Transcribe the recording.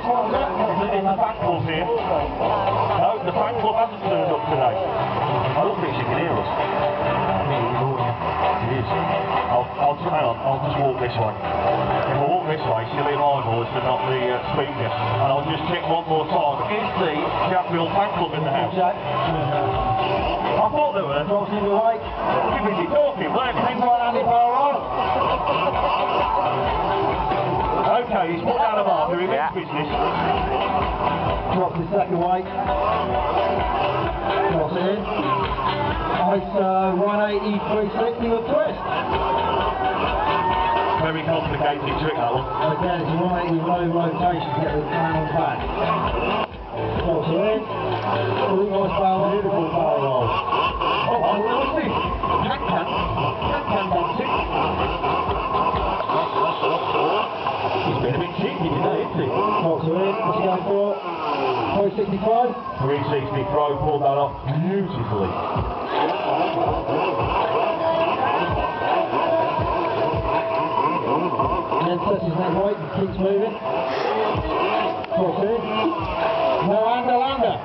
the fan club here. No, the fan club hasn't turned up today. I don't think she can hear us. It is. I'll just walk this way. If I walk this way, she'll hear my voice and not the speaker. And I'll just check one more time. Is the Jackville fan club in the house? I thought they were. Crossing the lake. You're busy talking, weren't you? Think about Andy Power. Okay, he's put down a marker, he means business. Drop the second weight. Cross it in. Nice 180, 360 with twist. Very complicated trick, that one. Again, it's 180 low rotation to get the down back. Cross it in. Really nice power, beautiful power roll. Oh, what's this? Can dancing. He's been a bit cheeky today, isn't he? Cross it in. What's he going for? 360 pro? 360 pro, pulled that off beautifully. And then sets his neck weight and keeps moving. Cross in. No lander.